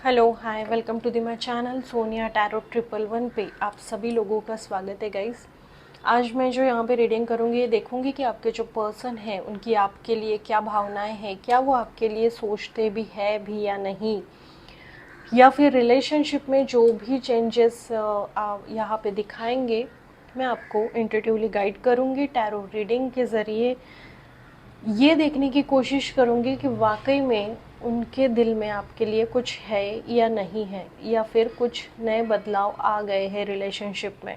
Hello hi welcome to the my channel Sonia tarot 111 पे आप सभी लोगों का स्वागत है गाइस। आज मैं जो यहाँ पे रीडिंग करूँगी ये देखूँगी कि आपके जो पर्सन है उनकी आपके लिए क्या भावनाएं हैं, क्या वो आपके लिए सोचते भी है भी या नहीं, या फिर रिलेशनशिप में जो भी चेंजेस यहाँ पे दिखाएंगे मैं आपको इंट्यूटिवली गाइड करूँगी टैरो रीडिंग के ज़रिए। ये देखने की कोशिश करूँगी कि वाकई में उनके दिल में आपके लिए कुछ है या नहीं है, या फिर कुछ नए बदलाव आ गए हैं रिलेशनशिप में।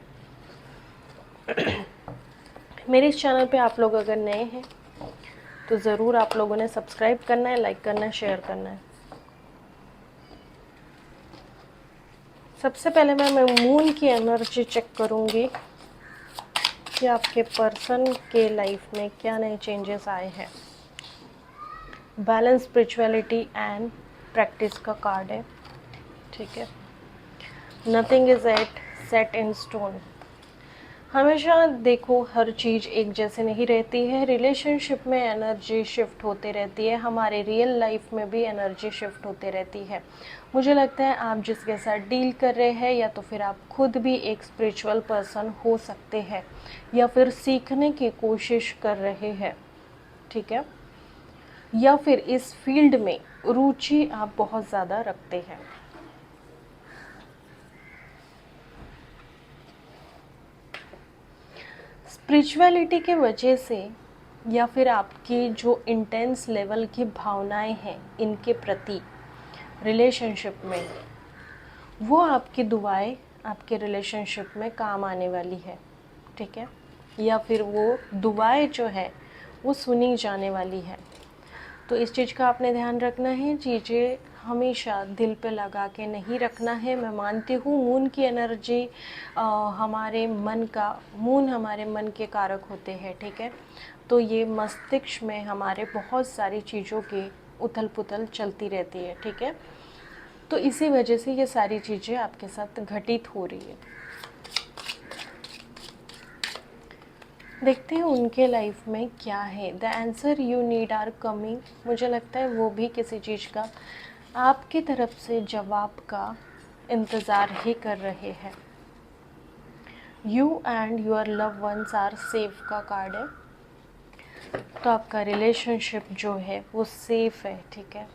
मेरे इस चैनल पे आप लोग अगर नए हैं तो ज़रूर आप लोगों ने सब्सक्राइब करना है, लाइक करना है, शेयर करना है। सबसे पहले मैं मून की एनर्जी चेक करूँगी कि आपके पर्सन के लाइफ में क्या नए चेंजेस आए हैं। बैलेंस स्पिरिचुअलिटी एंड प्रैक्टिस का कार्ड है, ठीक है। Nothing is at set in stone. हमेशा देखो हर चीज़ एक जैसे नहीं रहती है। रिलेशनशिप में एनर्जी शिफ्ट होते रहती है, हमारे रियल लाइफ में भी एनर्जी शिफ्ट होते रहती है। मुझे लगता है आप जिसके साथ डील कर रहे हैं या तो फिर आप खुद भी एक स्पिरिचुअल पर्सन हो सकते हैं या फिर सीखने की कोशिश कर रहे हैं, ठीक है, या फिर इस फील्ड में रुचि आप बहुत ज़्यादा रखते हैं। स्पिरिचुअलिटी के वजह से या फिर आपकी जो इंटेंस लेवल की भावनाएं हैं इनके प्रति रिलेशनशिप में, वो आपकी दुआएं आपके रिलेशनशिप में काम आने वाली है, ठीक है, या फिर वो दुआएं जो है वो सुनी जाने वाली है। तो इस चीज़ का आपने ध्यान रखना है। चीज़ें हमेशा दिल पे लगा के नहीं रखना है। मैं मानती हूँ मून की एनर्जी हमारे मन का, मून हमारे मन के कारक होते हैं, ठीक है। तो ये मस्तिष्क में हमारे बहुत सारी चीज़ों की उथल पुथल चलती रहती है, ठीक है। तो इसी वजह से ये सारी चीज़ें आपके साथ घटित हो रही है। देखते हैं उनके लाइफ में क्या है। The answer you need are coming. मुझे लगता है वो भी किसी चीज़ का आपकी तरफ से जवाब का इंतज़ार ही कर रहे हैं। You and your love ones are safe का कार्ड है। तो आपका रिलेशनशिप जो है वो सेफ है, ठीक है।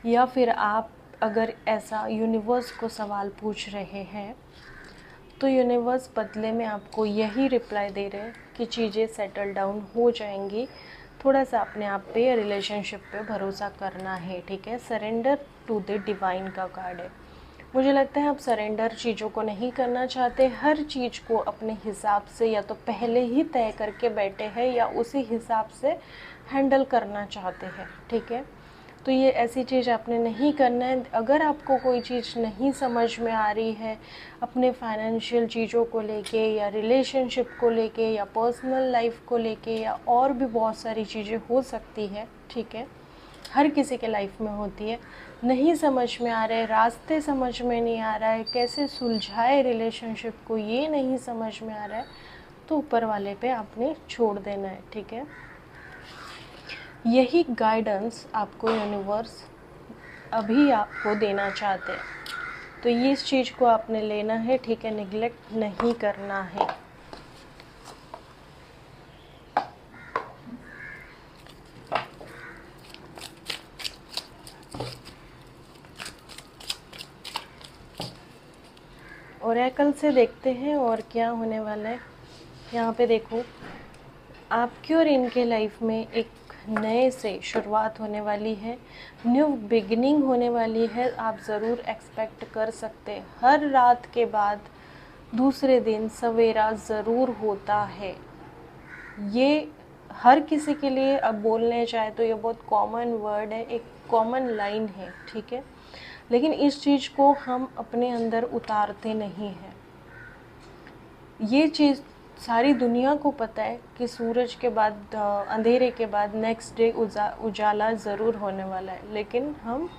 या फिर आप अगर ऐसा यूनिवर्स को सवाल पूछ रहे हैं तो यूनिवर्स बदले में आपको यही रिप्लाई दे रहे हैं कि चीज़ें सेटल डाउन हो जाएंगी। थोड़ा सा अपने आप पे या रिलेशनशिप पे भरोसा करना है, ठीक है। सरेंडर टू द डिवाइन का कार्ड है। मुझे लगता है आप सरेंडर चीज़ों को नहीं करना चाहते, हर चीज़ को अपने हिसाब से या तो पहले ही तय करके बैठे हैं या उसी हिसाब से हैंडल करना चाहते हैं, ठीक है। तो ये ऐसी चीज़ आपने नहीं करना है। अगर आपको कोई चीज़ नहीं समझ में आ रही है अपने फाइनेंशियल चीज़ों को लेके या रिलेशनशिप को लेके या पर्सनल लाइफ को लेके या और भी बहुत सारी चीज़ें हो सकती है, ठीक है, हर किसी के लाइफ में होती है, नहीं समझ में आ रहे, रास्ते समझ में नहीं आ रहा है, कैसे सुलझाए रिलेशनशिप को ये नहीं समझ में आ रहा है, तो ऊपर वाले पे आपने छोड़ देना है, ठीक है। यही गाइडेंस आपको यूनिवर्स अभी आपको देना चाहते हैं, तो ये इस चीज़ को आपने लेना है, ठीक है, निगलेक्ट नहीं करना है। ओरेकल से देखते हैं और क्या होने वाला है। यहाँ पे देखो आपकी और इनके लाइफ में एक नए से शुरुआत होने वाली है, न्यू बिगिनिंग होने वाली है। आप ज़रूर एक्सपेक्ट कर सकते हैं हर रात के बाद दूसरे दिन सवेरा ज़रूर होता है। ये हर किसी के लिए अब बोलने चाहे तो ये बहुत कॉमन वर्ड है, एक कॉमन लाइन है, ठीक है, लेकिन इस चीज़ को हम अपने अंदर उतारते नहीं हैं। ये चीज़ सारी दुनिया को पता है कि सूरज के बाद अंधेरे के बाद नेक्स्ट डे उजाला ज़रूर होने वाला है, लेकिन हम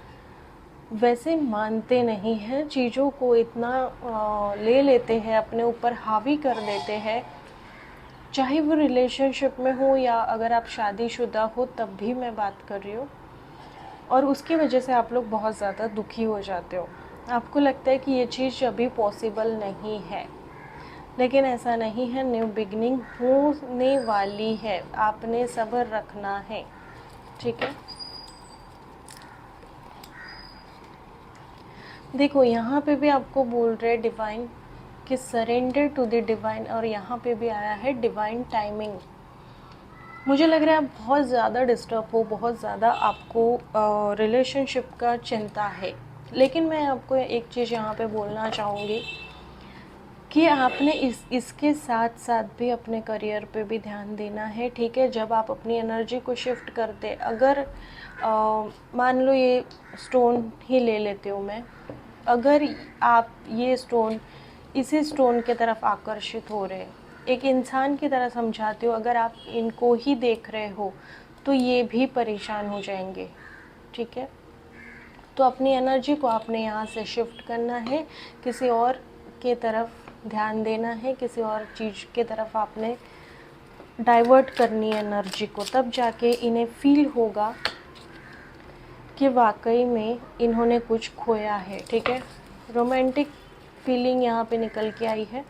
वैसे मानते नहीं हैं, चीज़ों को इतना ले लेते हैं, अपने ऊपर हावी कर देते हैं, चाहे वो रिलेशनशिप में हो या अगर आप शादीशुदा हो तब भी मैं बात कर रही हूँ। और उसकी वजह से आप लोग बहुत ज़्यादा दुखी हो जाते हो। आपको लगता है कि ये चीज़ अभी पॉसिबल नहीं है, लेकिन ऐसा नहीं है। न्यू बिगनिंग होने वाली है, आपने सब्र रखना है, ठीक है। देखो यहाँ पे भी आपको बोल रहे डिवाइन कि सरेंडर टू द डिवाइन, और यहाँ पे भी आया है डिवाइन टाइमिंग। मुझे लग रहा है आप बहुत ज़्यादा डिस्टर्ब हो, बहुत ज़्यादा आपको रिलेशनशिप का चिंता है। लेकिन मैं आपको एक चीज़ यहाँ पे बोलना चाहूँगी कि आपने इसके साथ साथ भी अपने करियर पे भी ध्यान देना है, ठीक है। जब आप अपनी एनर्जी को शिफ्ट करते, अगर मान लो ये स्टोन ही ले लेती हूँ मैं, अगर आप ये स्टोन, इसी स्टोन की तरफ आकर्षित हो रहे, एक इंसान की तरह समझाते हो, अगर आप इनको ही देख रहे हो तो ये भी परेशान हो जाएंगे, ठीक है। तो अपनी एनर्जी को आपने यहाँ से शिफ्ट करना है, किसी और के तरफ ध्यान देना है, किसी और चीज़ की तरफ आपने डाइवर्ट करनी है एनर्जी को, तब जाके इन्हें फील होगा कि वाकई में इन्होंने कुछ खोया है, ठीक है। रोमांटिक फीलिंग यहाँ पे निकल के आई है।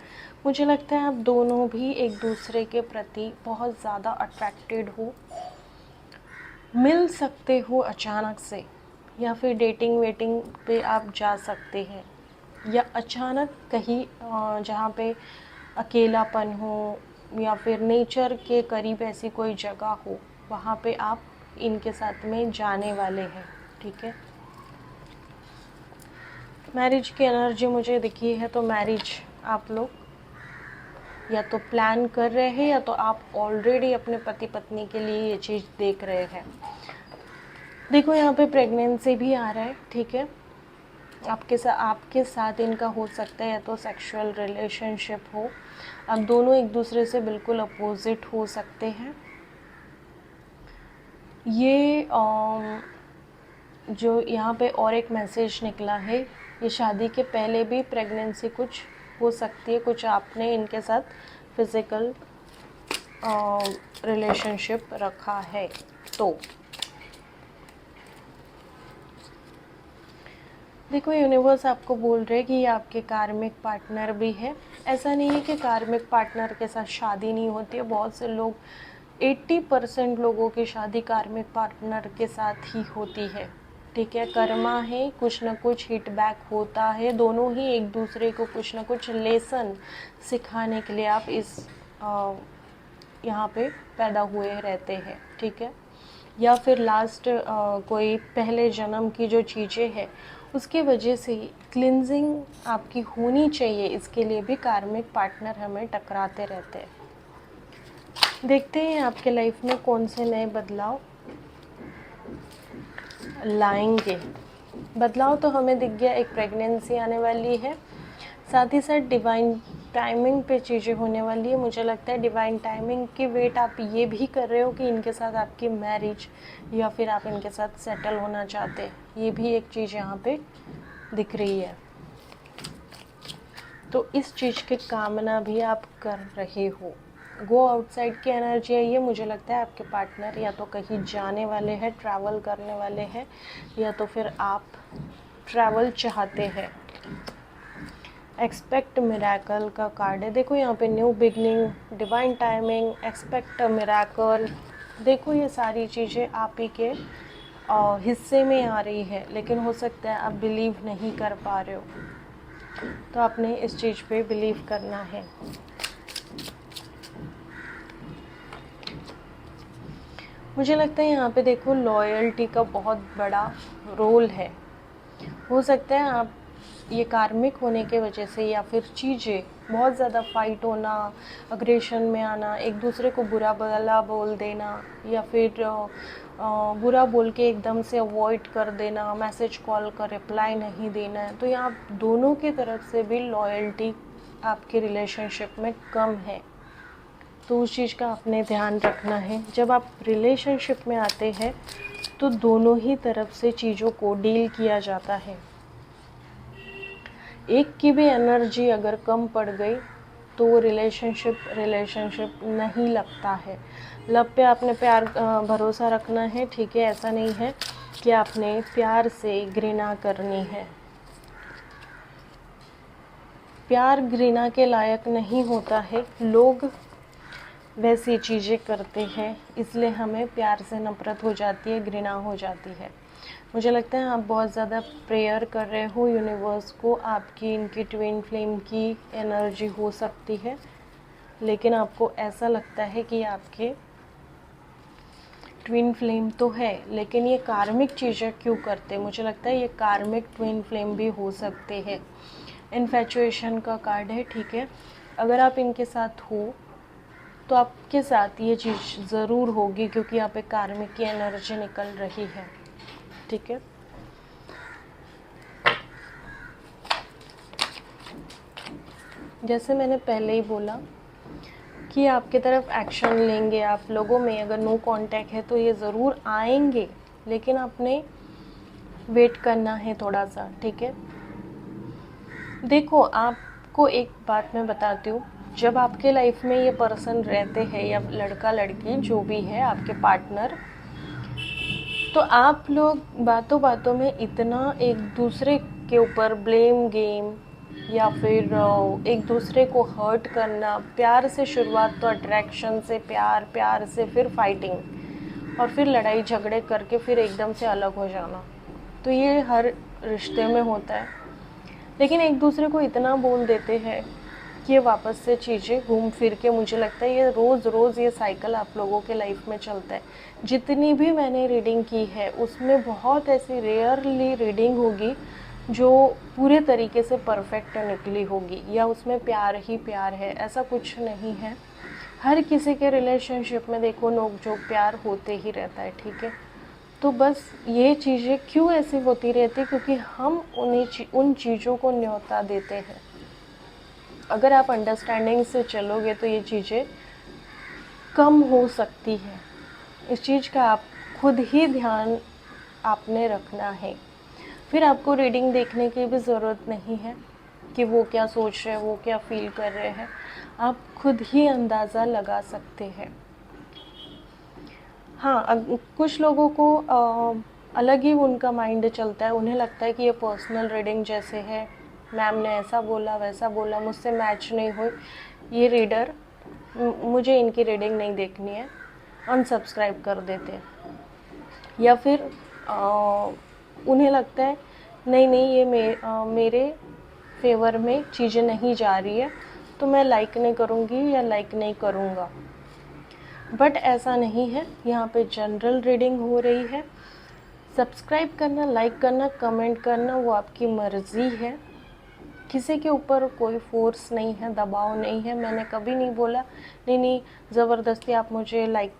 मुझे लगता है आप दोनों भी एक दूसरे के प्रति बहुत ज़्यादा अट्रैक्टेड हो, मिल सकते हो अचानक से, या फिर डेटिंग वेटिंग पे आप जा सकते हैं, या अचानक कहीं जहाँ पे अकेलापन हो या फिर नेचर के करीब ऐसी कोई जगह हो, वहाँ पे आप इनके साथ में जाने वाले हैं, ठीक है। मैरिज की एनर्जी मुझे दिखी है, तो मैरिज आप लोग या तो प्लान कर रहे हैं, या तो आप ऑलरेडी अपने पति पत्नी के लिए ये चीज़ देख रहे हैं। देखो यहाँ पे प्रेगनेंसी भी आ रहा है, ठीक है। आपके साथ इनका हो सकता है या तो सेक्सुअल रिलेशनशिप हो, आप दोनों एक दूसरे से बिल्कुल अपोजिट हो सकते हैं। ये जो यहाँ पे और एक मैसेज निकला है, ये शादी के पहले भी प्रेगनेंसी कुछ हो सकती है, कुछ आपने इनके साथ फिज़िकल रिलेशनशिप रखा है। तो देखो यूनिवर्स आपको बोल रहे हैं कि ये आपके कार्मिक पार्टनर भी है। ऐसा नहीं है कि कार्मिक पार्टनर के साथ शादी नहीं होती है, बहुत से लोग 80% लोगों की शादी कार्मिक पार्टनर के साथ ही होती है, ठीक है। कर्मा है, कुछ ना कुछ हिट बैक होता है, दोनों ही एक दूसरे को कुछ ना कुछ लेसन सिखाने के लिए आप इस यहाँ पे पैदा हुए रहते हैं, ठीक है। या फिर लास्ट कोई पहले जन्म की जो चीज़ें हैं उसकी वजह से क्लिनजिंग आपकी होनी चाहिए, इसके लिए भी कार्मिक पार्टनर हमें टकराते रहते हैं। देखते हैं आपके लाइफ में कौन से नए बदलाव लाएंगे। बदलाव तो हमें दिख गया, एक प्रेगनेंसी आने वाली है, साथ ही साथ डिवाइन टाइमिंग पे चीज़ें होने वाली है। मुझे लगता है डिवाइन टाइमिंग की वेट आप ये भी कर रहे हो कि इनके साथ आपकी मैरिज, या फिर आप इनके साथ सेटल होना चाहते हैं, ये भी एक चीज़ यहाँ पे दिख रही है। तो इस चीज़ की कामना भी आप कर रहे हो। गो आउटसाइड की एनर्जी है ये, मुझे लगता है आपके पार्टनर या तो कहीं जाने वाले हैं, ट्रैवल करने वाले हैं, या तो फिर आप ट्रैवल चाहते हैं। एक्सपेक्ट मिराकल का कार्ड है। देखो यहाँ पे new beginning, divine timing, expect miracle, देखो ये सारी चीज़ें आप ही के हिस्से में आ रही है, लेकिन हो सकता है आप बिलीव नहीं कर पा रहे हो, तो आपने इस चीज़ पे बिलीव करना है। मुझे लगता है यहाँ पे देखो लॉयल्टी का बहुत बड़ा रोल है। हो सकता है आप ये कार्मिक होने के वजह से, या फिर चीज़ें बहुत ज़्यादा फाइट होना, अग्रेशन में आना, एक दूसरे को बुरा भला बोल देना, या फिर बुरा बोल के एकदम से अवॉइड कर देना, मैसेज कॉल का रिप्लाई नहीं देना है, तो यहाँ दोनों की तरफ से भी लॉयल्टी आपके रिलेशनशिप में कम है, तो उस चीज़ का आपने ध्यान रखना है। जब आप रिलेशनशिप में आते हैं तो दोनों ही तरफ से चीज़ों को डील किया जाता है। एक की भी एनर्जी अगर कम पड़ गई तो वो रिलेशनशिप नहीं लगता है। लव पे आपने प्यार भरोसा रखना है, ठीक है। ऐसा नहीं है कि आपने प्यार से घृणा करनी है। प्यार घृणा के लायक नहीं होता है, लोग वैसी चीज़ें करते हैं, इसलिए हमें प्यार से नफ़रत हो जाती है, घृणा हो जाती है। मुझे लगता है आप बहुत ज़्यादा प्रेयर कर रहे हो यूनिवर्स को, आपकी इनकी ट्विन फ्लेम की एनर्जी हो सकती है, लेकिन आपको ऐसा लगता है कि आपके ट्विन फ्लेम तो है, लेकिन ये कार्मिक चीज़ें क्यों करते हैं? मुझे लगता है ये कार्मिक ट्विन फ्लेम भी हो सकते हैं। इन्फैचुएशन का कार्ड है, ठीक है। अगर आप इनके साथ हो तो आपके साथ ये चीज़ ज़रूर होगी, क्योंकि यहाँ पे कार्मिक की एनर्जी निकल रही है, ठीक है। जैसे मैंने पहले ही बोला कि आपके तरफ एक्शन लेंगे, आप लोगों में अगर नो कांटेक्ट है तो ये ज़रूर आएंगे, लेकिन आपने वेट करना है थोड़ा सा, ठीक है। देखो, आपको एक बात मैं बताती हूँ, जब आपके लाइफ में ये पर्सन रहते हैं या लड़का लड़की जो भी है आपके पार्टनर, तो आप लोग बातों बातों में इतना एक दूसरे के ऊपर ब्लेम गेम या फिर एक दूसरे को हर्ट करना, प्यार से शुरुआत तो अट्रैक्शन से प्यार, प्यार से फिर फाइटिंग और फिर लड़ाई झगड़े करके फिर एकदम से अलग हो जाना, तो ये हर रिश्ते में होता है। लेकिन एक दूसरे को इतना बोल देते हैं कि ये वापस से चीज़ें घूम फिर के, मुझे लगता है ये रोज़ रोज़ ये साइकिल आप लोगों के लाइफ में चलता है। जितनी भी मैंने रीडिंग की है उसमें बहुत ऐसी रेयरली रीडिंग होगी जो पूरे तरीके से परफेक्ट निकली होगी या उसमें प्यार ही प्यार है, ऐसा कुछ नहीं है। हर किसी के रिलेशनशिप में देखो नोक झोंक प्यार होते ही रहता है, ठीक है। तो बस ये चीज़ें क्यों ऐसी होती रहती, क्योंकि हम उन चीज़ों को न्योता देते हैं। अगर आप अंडरस्टैंडिंग से चलोगे तो ये चीज़ें कम हो सकती है। इस चीज़ का आप खुद ही ध्यान आपने रखना है। फिर आपको रीडिंग देखने की भी ज़रूरत नहीं है कि वो क्या सोच रहे हैं, वो क्या फील कर रहे हैं, आप खुद ही अंदाज़ा लगा सकते हैं। हाँ, कुछ लोगों को अलग ही उनका माइंड चलता है, उन्हें लगता है कि ये पर्सनल रीडिंग जैसे है, मैम ने ऐसा बोला वैसा बोला, मुझसे मैच नहीं हुई, ये रीडर, मुझे इनकी रीडिंग नहीं देखनी है, अनसब्सक्राइब कर देते हैं। या फिर उन्हें लगता है नहीं नहीं ये मेरे फेवर में चीज़ें नहीं जा रही है, तो मैं लाइक नहीं करूँगी या लाइक नहीं करूँगा। बट ऐसा नहीं है, यहाँ पे जनरल रीडिंग हो रही है। सब्सक्राइब करना, लाइक करना, कमेंट करना वो आपकी मर्ज़ी है, किसी के ऊपर कोई फोर्स नहीं है, दबाव नहीं है। मैंने कभी नहीं बोला नहीं नहीं ज़बरदस्ती आप मुझे लाइक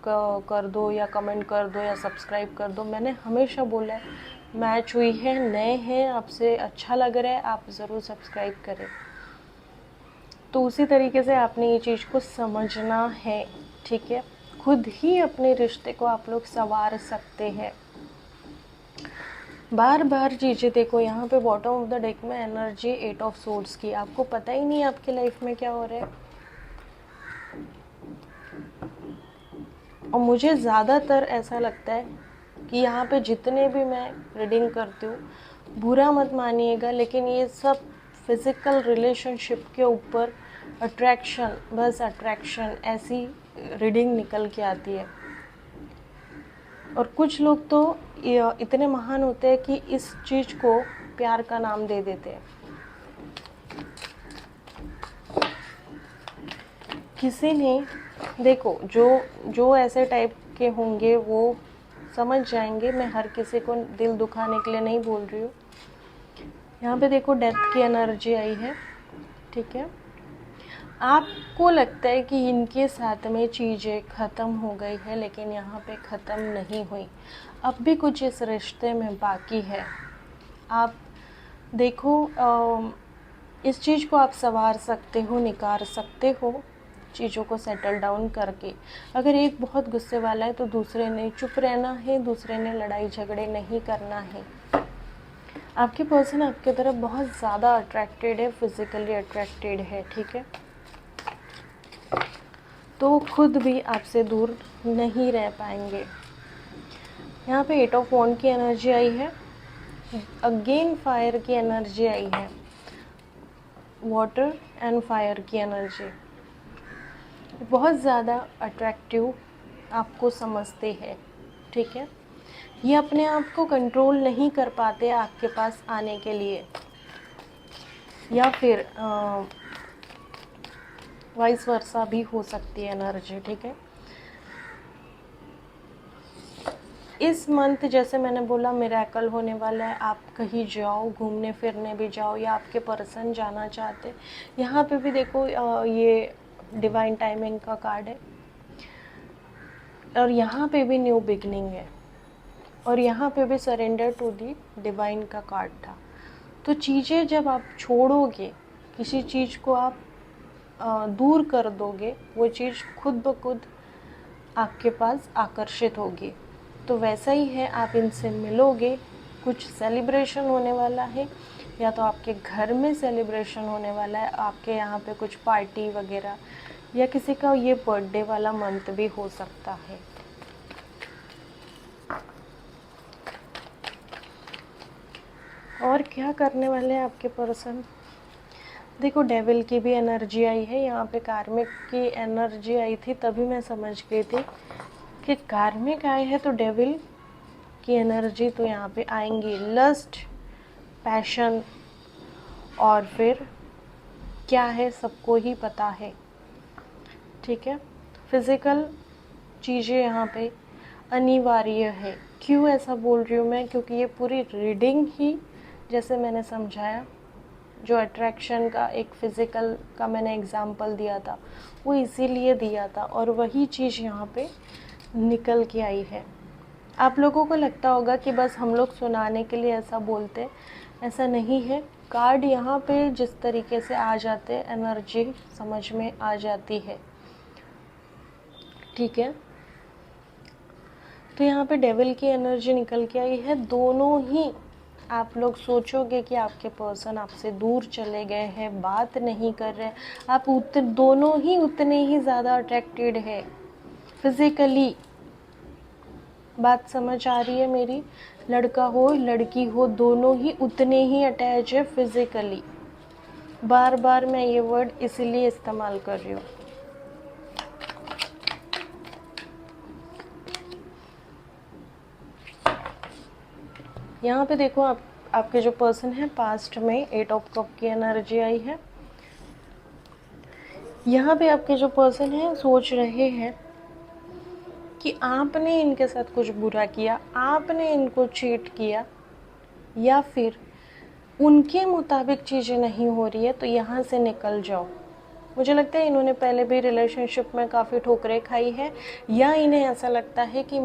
कर दो या कमेंट कर दो या सब्सक्राइब कर दो। मैंने हमेशा बोला है मैच हुई है, नए हैं, आपसे अच्छा लग रहा है, आप ज़रूर सब्सक्राइब करें। तो उसी तरीके से आपने ये चीज़ को समझना है, ठीक है। खुद ही अपने रिश्ते को आप लोग संवार सकते हैं। बार बार चीज़ें देखो, यहाँ पे बॉटम ऑफ द डेक में एनर्जी 8 ऑफ सोर्ड्स की, आपको पता ही नहीं आपकी लाइफ में क्या हो रहा है। और मुझे ज़्यादातर ऐसा लगता है कि यहाँ पे जितने भी मैं रीडिंग करती हूँ, बुरा मत मानिएगा, लेकिन ये सब फिज़िकल रिलेशनशिप के ऊपर अट्रैक्शन, बस अट्रैक्शन, ऐसी रीडिंग निकल के आती है। और कुछ लोग तो इतने महान होते हैं कि इस चीज़ को प्यार का नाम दे देते हैं। किसी ने देखो, जो ऐसे टाइप के होंगे वो समझ जाएंगे, मैं हर किसी को दिल दुखाने के लिए नहीं बोल रही हूँ। यहाँ पे देखो डेथ की एनर्जी आई है, ठीक है। आपको लगता है कि इनके साथ में चीज़ें ख़त्म हो गई है, लेकिन यहाँ पे ख़त्म नहीं हुई, अब भी कुछ इस रिश्ते में बाकी है। आप देखो, इस चीज़ को आप संवार सकते हो, निकाल सकते हो, चीज़ों को सेटल डाउन करके। अगर एक बहुत गुस्से वाला है तो दूसरे ने चुप रहना है, दूसरे ने लड़ाई झगड़े नहीं करना है। आपके पर्सन आपके तरफ बहुत ज़्यादा अट्रैक्टेड है, फिज़िकली अट्रैक्टेड है, ठीक है। तो खुद भी आपसे दूर नहीं रह पाएंगे। यहाँ पे 8 ऑफ वॉन्ड की एनर्जी आई है, अगेन फायर की एनर्जी आई है, वाटर एंड फायर की एनर्जी। बहुत ज़्यादा अट्रैक्टिव आपको समझते हैं, ठीक है। ये अपने आप को कंट्रोल नहीं कर पाते आपके पास आने के लिए, या फिर वाइस वर्सा भी हो सकती है एनर्जी, ठीक है। इस मंथ जैसे मैंने बोला मिरेकल होने वाला है, आप कहीं जाओ घूमने फिरने भी जाओ, या आपके पर्सन जाना चाहते। यहाँ पे भी देखो ये डिवाइन टाइमिंग का कार्ड है, और यहाँ पे भी न्यू बिगनिंग है, और यहाँ पे भी सरेंडर टू दी डिवाइन का कार्ड था। तो चीज़ें जब आप छोड़ोगे, किसी चीज़ को आप दूर कर दोगे, वो चीज़ खुद ब खुद आपके पास आकर्षित होगी। तो वैसा ही है, आप इनसे मिलोगे, कुछ सेलिब्रेशन होने वाला है, या तो आपके घर में सेलिब्रेशन होने वाला है, आपके यहाँ पे कुछ पार्टी वगैरह, या किसी का ये बर्थडे वाला मंथ भी हो सकता है। और क्या करने वाले हैं आपके पर्सन? देखो डेविल की भी एनर्जी आई है, यहाँ पे कार्मिक की एनर्जी आई थी, तभी मैं समझ गई थी कि कार्मिक आए हैं, तो डेविल की एनर्जी तो यहाँ पे आएंगी। लस्ट, पैशन, और फिर क्या है सबको ही पता है, ठीक है। फिज़िकल चीज़ें यहाँ पे अनिवार्य है। क्यों ऐसा बोल रही हूँ मैं? क्योंकि ये पूरी रीडिंग ही, जैसे मैंने समझाया, जो अट्रैक्शन का एक फ़िज़िकल का मैंने एग्जांपल दिया था, वो इसीलिए दिया था, और वही चीज़ यहाँ पे निकल के आई है। आप लोगों को लगता होगा कि बस हम लोग सुनाने के लिए ऐसा बोलते, ऐसा नहीं है। कार्ड यहाँ पे जिस तरीके से आ जाते, एनर्जी समझ में आ जाती है, ठीक है। तो यहाँ पे डेविल की एनर्जी निकल के आई है। दोनों ही आप लोग सोचोगे कि आपके पर्सन आपसे दूर चले गए हैं, बात नहीं कर रहे, आप दोनों ही उतने ही ज़्यादा अट्रैक्टेड है फिज़िकली। बात समझ आ रही है मेरी? लड़का हो लड़की हो, दोनों ही उतने ही अटैच है फिज़िकली। बार बार मैं ये वर्ड इसीलिए इस्तेमाल कर रही हूँ। यहाँ पे देखो आपके जो पर्सन है, पास्ट में 8 ऑफ कप की एनर्जी आई है। यहाँ पे आपके जो पर्सन है सोच रहे हैं कि आपने इनके साथ कुछ बुरा किया, आपने इनको चीट किया, या फिर उनके मुताबिक चीज़ें नहीं हो रही है, तो यहाँ से निकल जाओ। मुझे लगता है इन्होंने पहले भी रिलेशनशिप में काफ़ी ठोकरें खाई है, या इन्हें ऐसा लगता है कि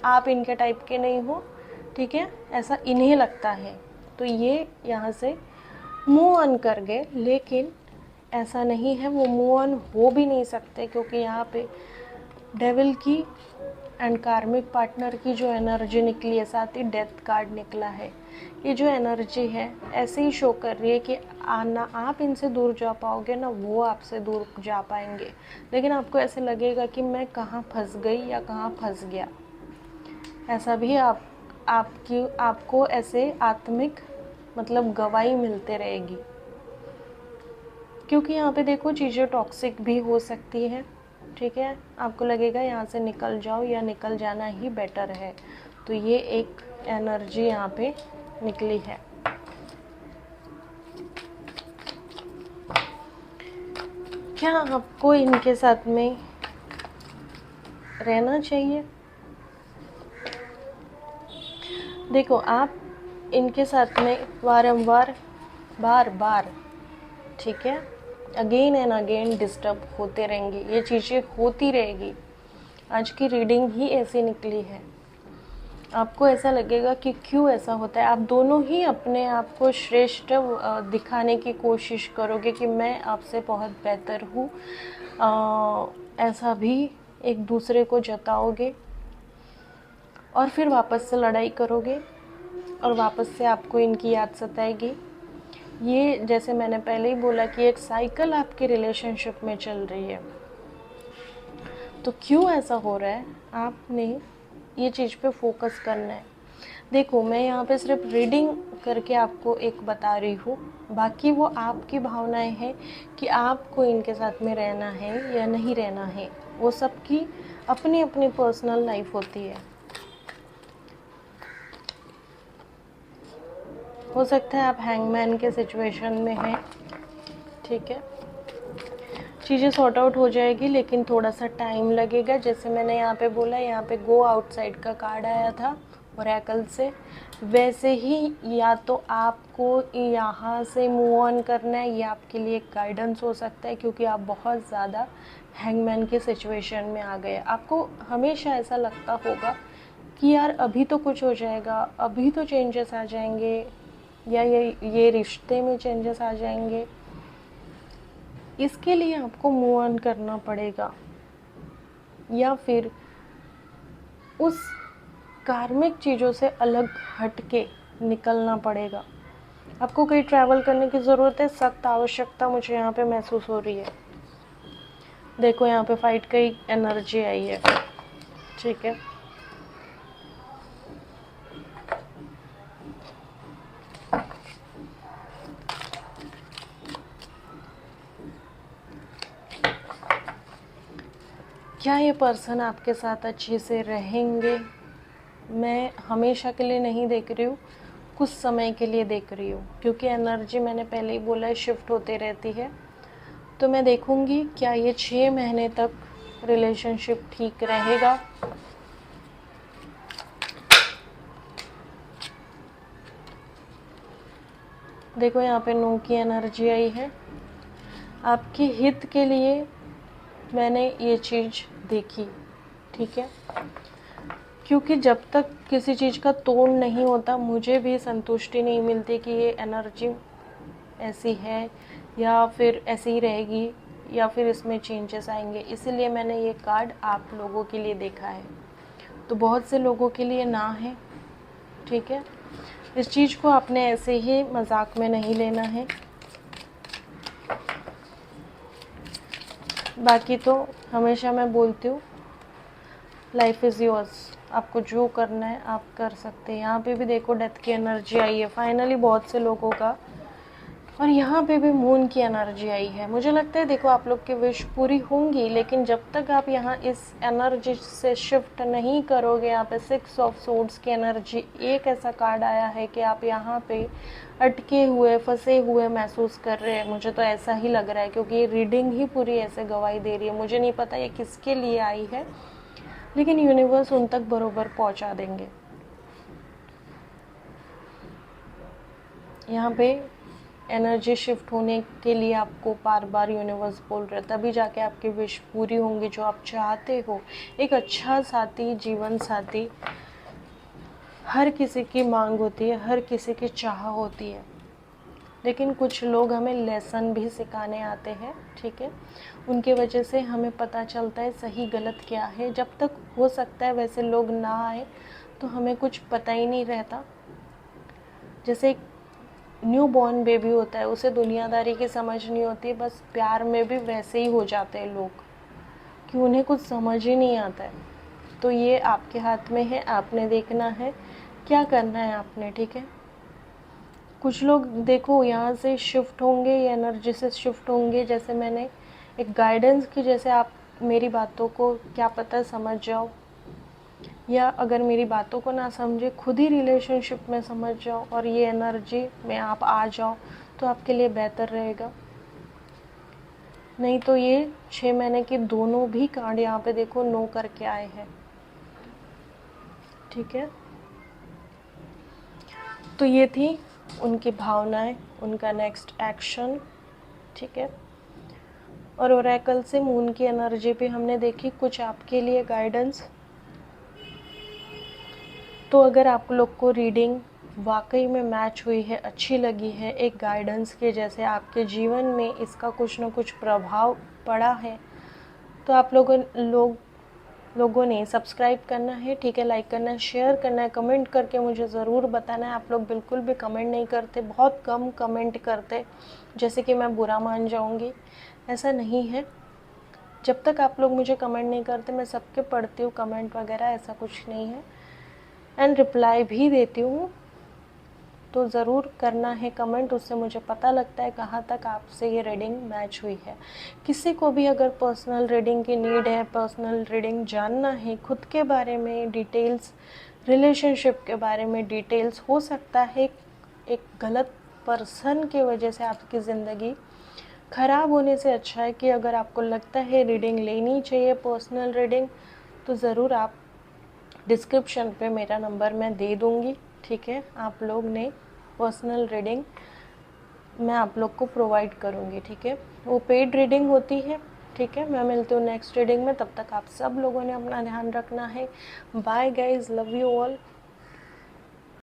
आप इनके टाइप के नहीं हो, ठीक है, ऐसा इन्हें लगता है। तो ये यहाँ से मूव ऑन कर गए, लेकिन ऐसा नहीं है, वो मूव ऑन हो भी नहीं सकते, क्योंकि यहाँ पे डेविल की एंड कार्मिक पार्टनर की जो एनर्जी निकली है, साथ ही डेथ कार्ड निकला है। ये जो एनर्जी है ऐसे ही शो कर रही है कि ना आप इनसे दूर जा पाओगे, ना वो आपसे दूर जा पाएंगे, लेकिन आपको ऐसे लगेगा कि मैं कहाँ फंस गई या कहाँ फंस गया। ऐसा भी आपको ऐसे आत्मिक मतलब गवाही मिलते रहेगी, क्योंकि यहाँ पे देखो चीज़ें टॉक्सिक भी हो सकती है, ठीक है। आपको लगेगा यहाँ से निकल जाओ, या निकल जाना ही बेटर है। तो ये एक एनर्जी यहाँ पे निकली है। क्या आपको इनके साथ में रहना चाहिए? देखो आप इनके साथ में बारंबार बार बार, ठीक है, अगेन एंड अगेन डिस्टर्ब होते रहेंगे, ये चीज़ें होती रहेगी। आज की रीडिंग ही ऐसी निकली है। आपको ऐसा लगेगा कि क्यों ऐसा होता है। आप दोनों ही अपने आप को श्रेष्ठ दिखाने की कोशिश करोगे कि मैं आपसे बहुत बेहतर हूँ, ऐसा भी एक दूसरे को जताओगे, और फिर वापस से लड़ाई करोगे, और वापस से आपको इनकी याद सताएगी। ये जैसे मैंने पहले ही बोला कि एक साइकिल आपके रिलेशनशिप में चल रही है। तो क्यों ऐसा हो रहा है? आपने ये चीज़ पे फोकस करना है। देखो मैं यहाँ पे सिर्फ रीडिंग करके आपको एक बता रही हूँ, बाकी वो आपकी भावनाएं हैं कि आपको इनके साथ में रहना है या नहीं रहना है। वो सबकी अपनी अपनी पर्सनल लाइफ होती है। हो सकता है आप हैंगमैन के सिचुएशन में हैं, ठीक है। चीज़ें सॉर्ट आउट हो जाएगी लेकिन थोड़ा सा टाइम लगेगा। जैसे मैंने यहाँ पे बोला, यहाँ पे गो आउटसाइड का कार्ड आया था ओरेकल से, वैसे ही या तो आपको यहाँ से मूव ऑन करना है, ये आपके लिए एक गाइडेंस हो सकता है, क्योंकि आप बहुत ज़्यादा हैंगमैन की सिचुएशन में आ गए। आपको हमेशा ऐसा लगता होगा कि यार अभी तो कुछ हो जाएगा, अभी तो चेंजेस आ जाएंगे, या ये रिश्ते में चेंजेस आ जाएंगे। इसके लिए आपको मूव ऑन करना पड़ेगा, या फिर उस कार्मिक चीज़ों से अलग हट के निकलना पड़ेगा। आपको कहीं ट्रैवल करने की ज़रूरत है, सख्त आवश्यकता मुझे यहाँ पे महसूस हो रही है। देखो यहाँ पे फाइट की एनर्जी आई है, ठीक है। क्या ये पर्सन आपके साथ अच्छे से रहेंगे? मैं हमेशा के लिए नहीं देख रही हूँ, कुछ समय के लिए देख रही हूँ, क्योंकि एनर्जी मैंने पहले ही बोला है शिफ्ट होती रहती है। तो मैं देखूँगी क्या ये 6 महीने तक रिलेशनशिप ठीक रहेगा। देखो यहाँ पे नो की एनर्जी आई है। आपके हित के लिए मैंने ये चीज़ देखी, ठीक है, क्योंकि जब तक किसी चीज़ का तोड़ नहीं होता मुझे भी संतुष्टि नहीं मिलती कि ये एनर्जी ऐसी है या फिर ऐसी ही रहेगी या फिर इसमें चेंजेस आएंगे। इसीलिए मैंने ये कार्ड आप लोगों के लिए देखा है। तो बहुत से लोगों के लिए ना है, ठीक है। इस चीज़ को आपने ऐसे ही मजाक में नहीं लेना है। बाकी तो हमेशा मैं बोलती हूँ लाइफ इज़ योर्स, आपको जो करना है आप कर सकते हैं। यहाँ पे भी देखो डेथ की एनर्जी आई है फाइनली बहुत से लोगों का, और यहाँ पे भी मून की एनर्जी आई है। मुझे लगता है देखो आप लोग की विश पूरी होंगी, लेकिन जब तक आप यहाँ इस एनर्जी से शिफ्ट नहीं करोगे। यहाँ पे 6 ऑफ सोर्ड्स की एनर्जी, एक ऐसा कार्ड आया है कि आप यहाँ पे अटके हुए फंसे हुए महसूस कर रहे हैं। मुझे तो ऐसा ही लग रहा है, क्योंकि ये रीडिंग ही पूरी ऐसे गवाही दे रही है। मुझे नहीं पता ये किसके लिए आई है, लेकिन यूनिवर्स उन तक बरोबर पहुँचा देंगे। यहाँ पे एनर्जी शिफ्ट होने के लिए आपको बार बार यूनिवर्स बोल रहा है, तभी जाके आपकी विश पूरी होंगी जो आप चाहते हो। एक अच्छा साथी, जीवन साथी हर किसी की मांग होती है, हर किसी की चाह होती है, लेकिन कुछ लोग हमें लेसन भी सिखाने आते हैं, ठीक है। उनके वजह से हमें पता चलता है सही गलत क्या है। जब तक हो सकता है वैसे लोग ना आए तो हमें कुछ पता ही नहीं रहता। जैसे एक न्यू बॉर्न बेबी होता है, उसे दुनियादारी की समझ नहीं होती, बस प्यार में भी वैसे ही हो जाते हैं लोग कि उन्हें कुछ समझ ही नहीं आता है। तो ये आपके हाथ में है, आपने देखना है क्या करना है आपने, ठीक है। कुछ लोग देखो यहाँ से शिफ्ट होंगे, ये एनर्जी से शिफ्ट होंगे। जैसे मैंने एक गाइडेंस की, जैसे आप मेरी बातों को क्या पता समझ जाओ, या अगर मेरी बातों को ना समझे खुद ही रिलेशनशिप में समझ जाओ और ये एनर्जी में आप आ जाओ तो आपके लिए बेहतर रहेगा। नहीं तो ये 6 महीने की दोनों भी कार्ड यहाँ पे देखो नो करके आए हैं, ठीक है। तो ये थी उनकी भावनाएं, उनका नेक्स्ट एक्शन, ठीक है। और ओरेकल से मून की एनर्जी भी हमने देखी, कुछ आपके लिए गाइडेंस। तो अगर आप लोग को रीडिंग वाकई में मैच हुई है, अच्छी लगी है, एक गाइडेंस के जैसे आपके जीवन में इसका कुछ ना कुछ प्रभाव पड़ा है, तो आप लोगों ने सब्सक्राइब करना है, ठीक है, लाइक करना है, शेयर करना है, कमेंट करके मुझे ज़रूर बताना है। आप लोग बिल्कुल भी कमेंट नहीं करते, बहुत कम कमेंट करते, जैसे कि मैं बुरा मान जाऊंगी। ऐसा नहीं है, जब तक आप लोग मुझे कमेंट नहीं करते, मैं सबके पढ़ती हूँ कमेंट वगैरह, ऐसा कुछ नहीं है, एंड रिप्लाई भी देती हूँ। तो ज़रूर करना है कमेंट, उससे मुझे पता लगता है कहाँ तक आपसे ये रीडिंग मैच हुई है। किसी को भी अगर पर्सनल रीडिंग की नीड है, पर्सनल रीडिंग जानना है, खुद के बारे में डिटेल्स, रिलेशनशिप के बारे में डिटेल्स, हो सकता है एक गलत पर्सन की वजह से आपकी ज़िंदगी ख़राब होने से अच्छा है कि अगर आपको लगता है रीडिंग लेनी चाहिए, पर्सनल रीडिंग, तो ज़रूर आप डिस्क्रिप्शन पे मेरा नंबर मैं दे दूँगी, ठीक है। आप लोग ने पर्सनल रीडिंग मैं आप लोग को प्रोवाइड करूँगी, ठीक है। वो पेड रीडिंग होती है, ठीक है। मैं मिलती हूँ नेक्स्ट रीडिंग में, तब तक आप सब लोगों ने अपना ध्यान रखना है। Bye guys, love you all.